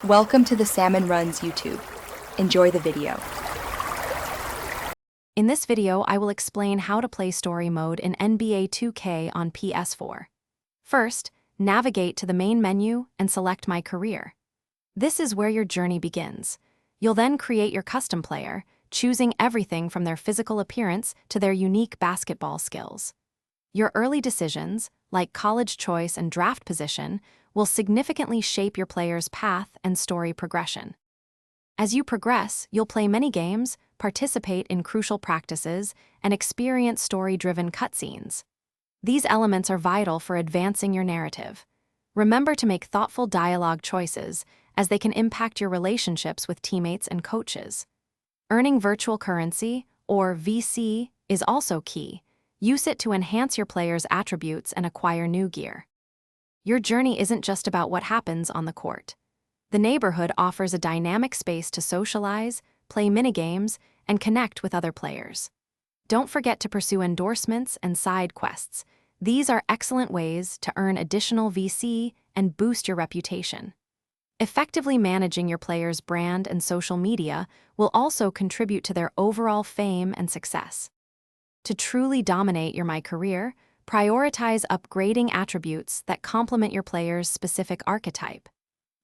Welcome to the Salmon Runs YouTube. Enjoy the video. In this video, I will explain how to play story mode in NBA 2K on PS4. First, navigate to the main menu and select MyCareer. This is where your journey begins. You'll then create your custom player, choosing everything from their physical appearance to their unique basketball skills. Your early decisions, like college choice and draft position, will significantly shape your player's path and story progression. As you progress, you'll play many games, participate in crucial practices, and experience story-driven cutscenes. These elements are vital for advancing your narrative. Remember to make thoughtful dialogue choices, as they can impact your relationships with teammates and coaches. Earning virtual currency, or VC, is also key. Use it to enhance your player's attributes and acquire new gear. Your journey isn't just about what happens on the court. The neighborhood offers a dynamic space to socialize, play minigames, and connect with other players. Don't forget to pursue endorsements and side quests. These are excellent ways to earn additional VC and boost your reputation. Effectively managing your player's brand and social media will also contribute to their overall fame and success. To truly dominate your MyCareer, prioritize upgrading attributes that complement your player's specific archetype.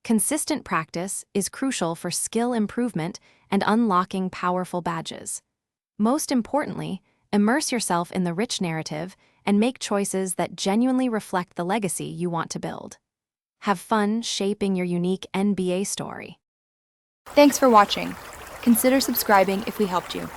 Consistent practice is crucial for skill improvement and unlocking powerful badges. Most importantly, immerse yourself in the rich narrative and make choices that genuinely reflect the legacy you want to build. Have fun shaping your unique NBA story. Thanks for watching. Consider subscribing if we helped you.